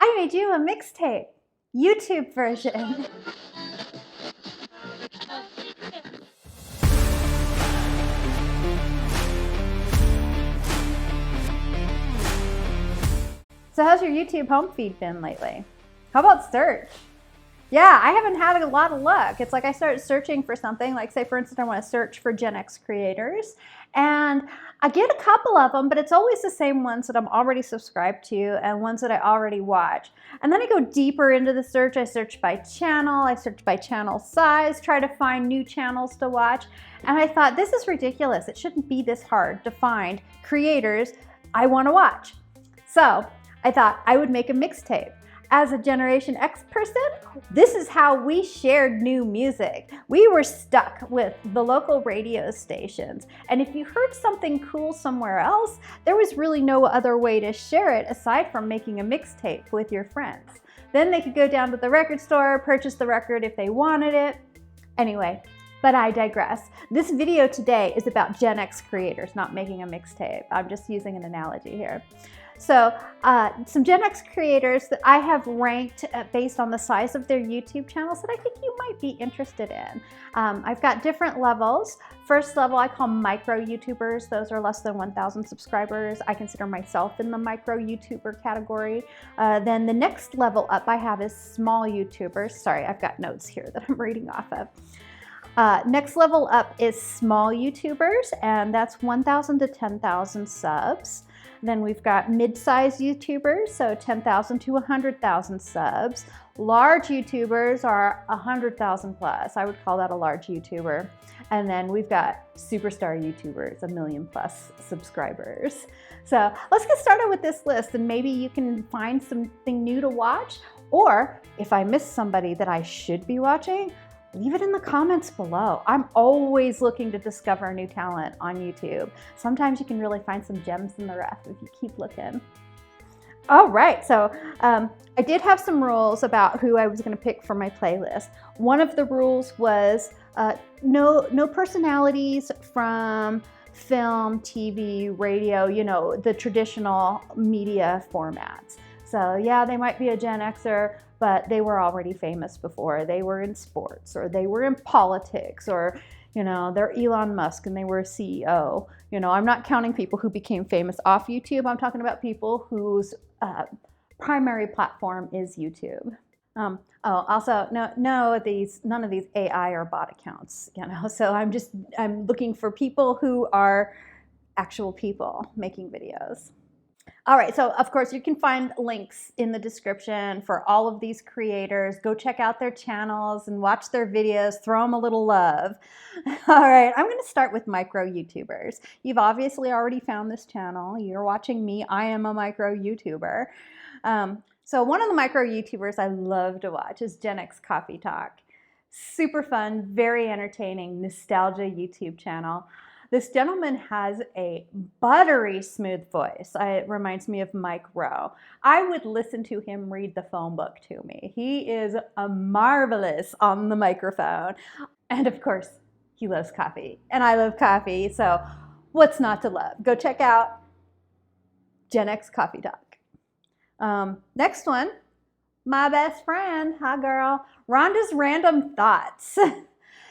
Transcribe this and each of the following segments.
I made you a mixtape, YouTube version. So how's your YouTube home feed been lately? How about search? Yeah, I haven't had a lot of luck. It's like I started searching for something, like say for instance, I want to search for Gen X creators, and I get a couple of them, but it's always the same ones that I'm already subscribed to and ones that I already watch. And then I go deeper into the search. I search by channel, I search by channel size, try to find new channels to watch. And I thought, this is ridiculous. It shouldn't be this hard to find creators I want to watch. So I thought I would make a mixtape. As a Generation X person, this is how we shared new music. We were stuck with the local radio stations. And if you heard something cool somewhere else, there was really no other way to share it aside from making a mixtape with your friends. Then they could go down to the record store, purchase the record if they wanted it. Anyway, but I digress. This video today is about Gen X creators not making a mixtape. I'm just using an analogy here. So some Gen X creators that I have ranked based on the size of their YouTube channels that I think you might be interested in. I've got different levels. First level I call micro YouTubers. Those are less than 1,000 subscribers. I consider myself in the micro YouTuber category. Then the next level up I have is small YouTubers. Sorry, I've got notes here that I'm reading off of. Next level up is small YouTubers, and that's 1,000 to 10,000 subs. Then we've got mid-sized YouTubers, so 10,000 to 100,000 subs. Large YouTubers are 100,000 plus. I would call that a large YouTuber. And then we've got superstar YouTubers, 1 million plus subscribers. So let's get started with this list, and maybe you can find something new to watch. Or if I miss somebody that I should be watching, leave it in the comments below. I'm always looking to discover new talent on YouTube. Sometimes you can really find some gems in the rough if you keep looking. All right, so I did have some rules about who I was gonna pick for my playlist. One of the rules was no personalities from film, TV, radio, you know, the traditional media formats. So yeah, they might be a Gen Xer, but they were already famous before. They were in sports, or they were in politics, or, you know, they're Elon Musk and they were a CEO. You know, I'm not counting people who became famous off YouTube. I'm talking about people whose primary platform is YouTube. Also, none of these AI or bot accounts, you know, so I'm looking for people who are actual people making videos. All right, so of course you can find links in the description for all of these creators. Go check out their channels and watch their videos, throw them a little love. All right, I'm gonna start with micro YouTubers. You've obviously already found this channel. You're watching me, I am a micro YouTuber. So one of the micro YouTubers I love to watch is Gen X Coffee Talk. Super fun, very entertaining, nostalgia YouTube channel. This gentleman has a buttery smooth voice. It reminds me of Mike Rowe. I would listen to him read the phone book to me. He is marvelous on the microphone. And of course, he loves coffee. And I love coffee, so what's not to love? Go check out Gen X Coffee Talk. Next one, my best friend. Hi, girl. Rhonda's Random Thoughts.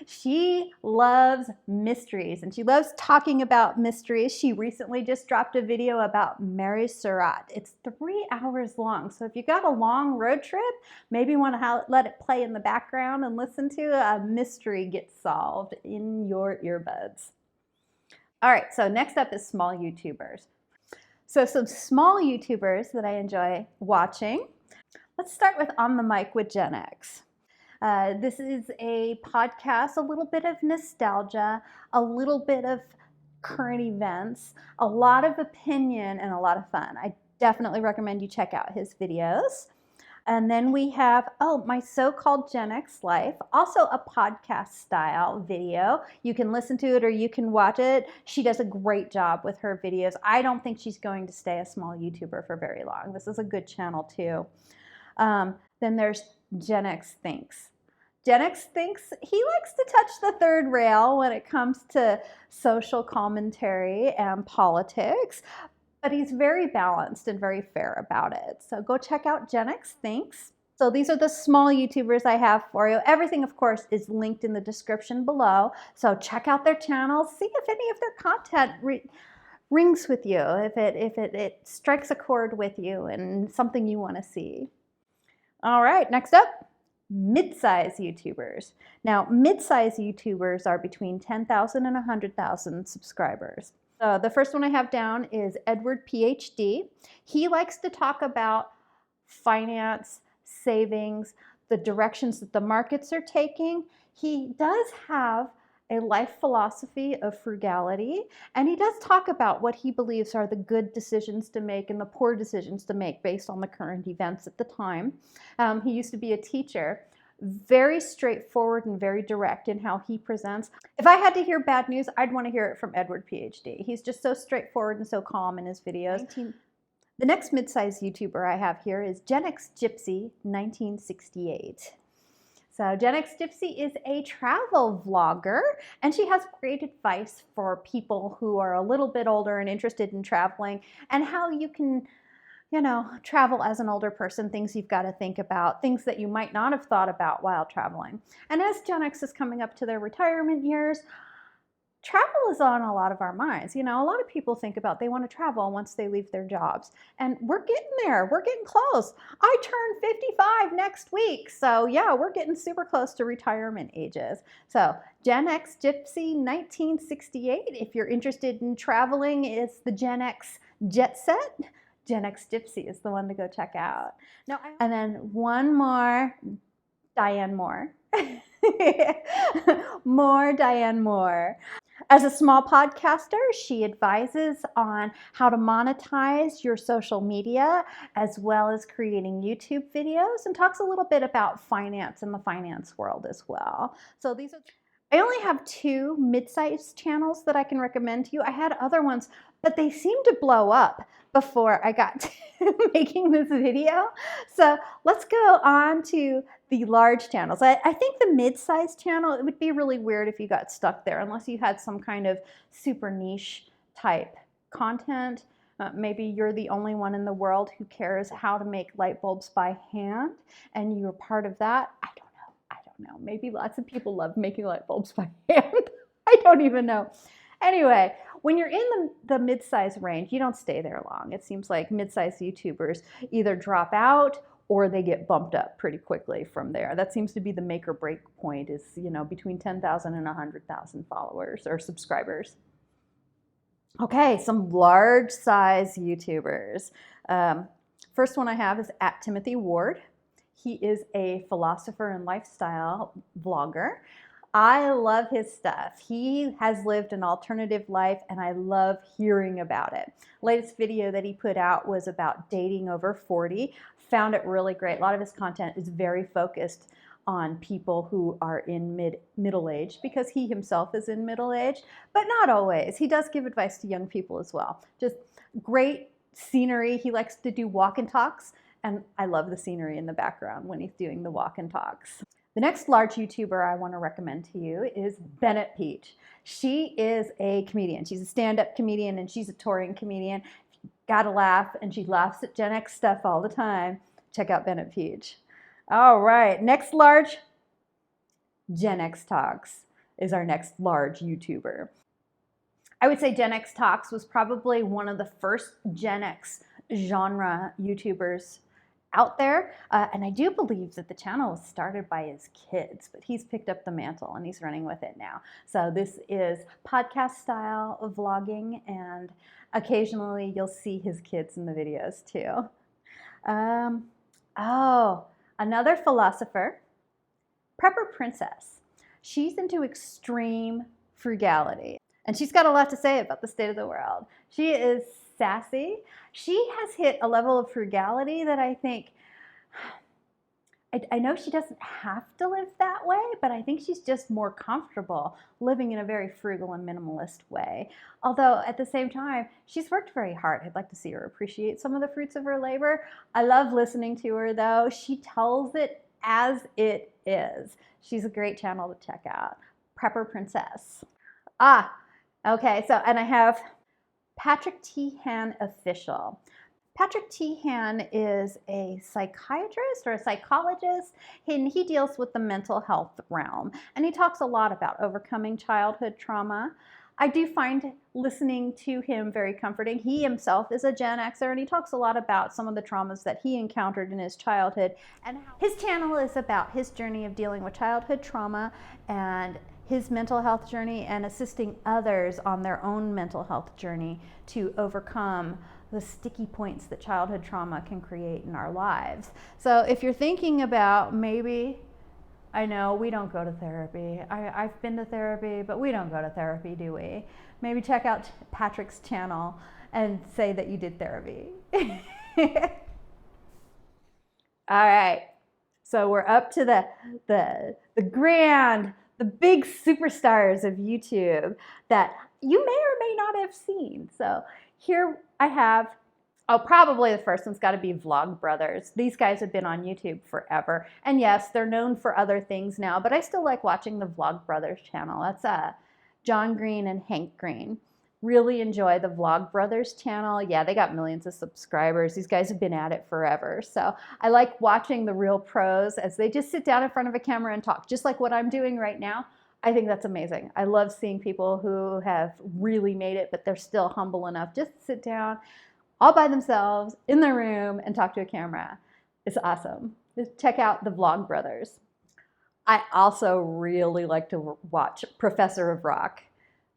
She loves mysteries and she loves talking about mysteries. She recently just dropped a video about Mary Surratt. It's 3 hours long. So if you got a long road trip, maybe you want to let it play in the background and listen to a mystery get solved in your earbuds. All right, so next up is small YouTubers. So some small YouTubers that I enjoy watching. Let's start with On the Mic with Gen X. This is a podcast, a little bit of nostalgia, a little bit of current events, a lot of opinion, and a lot of fun. I definitely recommend you check out his videos. And then we have, My So-Called Gen X Life, also a podcast style video. You can listen to it or you can watch it. She does a great job with her videos. I don't think she's going to stay a small YouTuber for very long. This is a good channel too. Then there's Gen X Thinks. Gen X Thinks, he likes to touch the third rail when it comes to social commentary and politics, but he's very balanced and very fair about it. So go check out Gen X Thinks. So these are the small YouTubers I have for you. Everything, of course, is linked in the description below. So check out their channels, see if any of their content rings with you, if it strikes a chord with you and something you want to see. All right, next up, mid-size YouTubers. Now, mid-size YouTubers are between 10,000 and 100,000 subscribers. So the first one I have down is Edward PhD. He likes to talk about finance, savings, the directions that the markets are taking. He does have a life philosophy of frugality, and he does talk about what he believes are the good decisions to make and the poor decisions to make based on the current events at the time. He used to be a teacher. Very straightforward and very direct in how he presents. If I had to hear bad news, I'd want to hear it from Edward PhD. He's just so straightforward and so calm in his videos. The next mid-sized YouTuber I have here is Gen X Gypsy 1968. So Gen X Gypsy is a travel vlogger, and she has great advice for people who are a little bit older and interested in traveling and how you can, you know, travel as an older person, things you've got to think about, things that you might not have thought about while traveling. And as Gen X is coming up to their retirement years, travel is on a lot of our minds. You know, a lot of people think about they want to travel once they leave their jobs. And we're getting there. We're getting close. I turn 55 next week. So yeah, we're getting super close to retirement ages. So Gen X Gypsy 1968, if you're interested in traveling, it's the Gen X Jet Set. Gen X Gypsy is the one to go check out. No, and then one more, Diane Moore. More Diane Moore. As a small podcaster, she advises on how to monetize your social media as well as creating YouTube videos, and talks a little bit about finance in the finance world as well. So these are, I only have 2 mid-sized channels that I can recommend to you. I had other ones, but they seemed to blow up before I got to making this video. So let's go on to the large channels. I think the mid-sized channel, it would be really weird if you got stuck there unless you had some kind of super niche type content. Maybe you're the only one in the world who cares how to make light bulbs by hand and you're part of that. I don't know. Maybe lots of people love making light bulbs by hand. I don't even know. Anyway, when you're in the mid-size range, you don't stay there long. It seems like mid-size YouTubers either drop out or they get bumped up pretty quickly from there. That seems to be the make or break point, is, you know, between 10,000 and 100,000 followers or subscribers. Okay, some large size YouTubers. First one I have is @TimothyWard. He is a philosopher and lifestyle vlogger. I love his stuff. He has lived an alternative life and I love hearing about it. Latest video that he put out was about dating over 40. Found it really great. A lot of his content is very focused on people who are in middle age, because he himself is in middle age, but not always. He does give advice to young people as well. Just great scenery. He likes to do walk and talks, and I love the scenery in the background when he's doing the walk and talks. The next large YouTuber I want to recommend to you is Bennett Peach. She is a comedian. She's a stand-up comedian and she's a touring comedian. Gotta laugh, and she laughs at Gen X stuff all the time. Check out Bennett Peach. All right, next large, Gen X Talks is our next large YouTuber. I would say Gen X Talks was probably one of the first Gen X genre YouTubers out there, and I do believe that the channel was started by his kids, but he's picked up the mantle and he's running with it now. So this is podcast style of vlogging, and occasionally you'll see his kids in the videos too. Oh, another philosopher, Prepper Princess. She's into extreme frugality, and she's got a lot to say about the state of the world. She is sassy. She has hit a level of frugality that I think, I know she doesn't have to live that way, but I think she's just more comfortable living in a very frugal and minimalist way. Although at the same time, she's worked very hard. I'd like to see her appreciate some of the fruits of her labor. I love listening to her though. She tells it as it is. She's a great channel to check out. Prepper Princess. Okay, so, and I have Patrick Teehan Official. Patrick Teehan is a psychiatrist or a psychologist, and he deals with the mental health realm. And he talks a lot about overcoming childhood trauma. I do find listening to him very comforting. He himself is a Gen Xer, and he talks a lot about some of the traumas that he encountered in his childhood. And his channel is about his journey of dealing with childhood trauma and his mental health journey and assisting others on their own mental health journey to overcome the sticky points that childhood trauma can create in our lives. So if you're thinking about maybe, I know we don't go to therapy. I've been to therapy, but we don't go to therapy, do we? Maybe check out Patrick's channel and say that you did therapy. All right, so we're up to the big superstars of YouTube that you may or may not have seen. So here I have, probably the first one's got to be Vlogbrothers. These guys have been on YouTube forever. And yes, they're known for other things now, but I still like watching the Vlogbrothers channel. That's John Green and Hank Green. Really enjoy the Vlogbrothers channel. Yeah, they got millions of subscribers. These guys have been at it forever. So I like watching the real pros as they just sit down in front of a camera and talk, just like what I'm doing right now. I think that's amazing. I love seeing people who have really made it, but they're still humble enough just to sit down all by themselves in their room and talk to a camera. It's awesome. Just check out the Vlogbrothers. I also really like to watch Professor of Rock.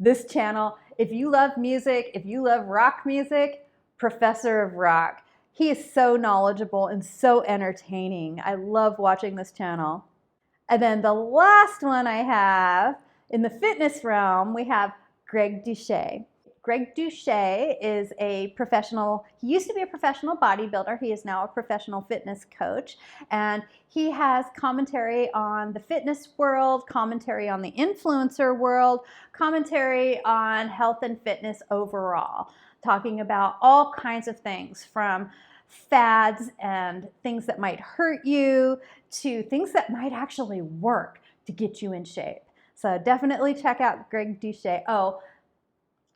This channel, if you love music, if you love rock music, Professor of Rock. He is so knowledgeable and so entertaining. I love watching this channel. And then the last one I have in the fitness realm, we have Greg Doucet. Greg Doucet is a professional, he used to be a professional bodybuilder. He is now a professional fitness coach. And he has commentary on the fitness world, commentary on the influencer world, commentary on health and fitness overall, talking about all kinds of things from fads and things that might hurt you to things that might actually work to get you in shape. So definitely check out Greg Doucet. Oh,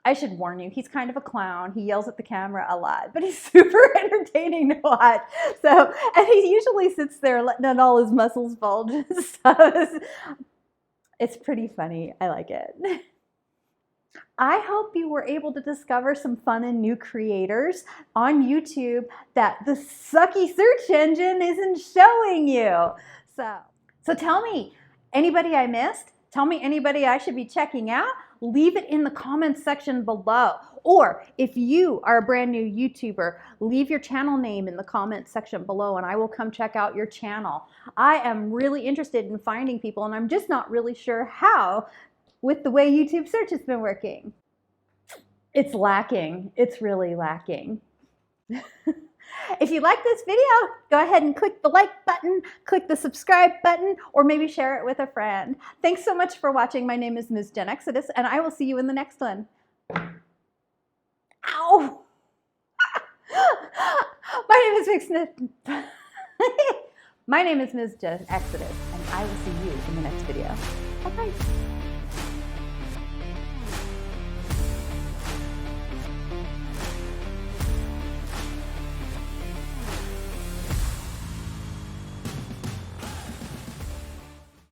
I should warn you, he's kind of a clown. He yells at the camera a lot, but he's super entertaining to watch. So, and he usually sits there letting all his muscles bulge and stuff. It's pretty funny. I like it. I hope you were able to discover some fun and new creators on YouTube that the sucky search engine isn't showing you. So tell me, anybody I missed? Tell me anybody I should be checking out? Leave it in the comments section below. Or if you are a brand new YouTuber, leave your channel name in the comments section below and I will come check out your channel. I am really interested in finding people and I'm just not really sure how with the way YouTube search has been working. It's lacking. It's really lacking. If you like this video, go ahead and click the like button, click the subscribe button, or maybe share it with a friend. Thanks so much for watching. My name is Ms. Gen Exodus, and I will see you in the next one. Ow! My name is Ms. Gen Exodus, and I will see you in the next video. Bye-bye.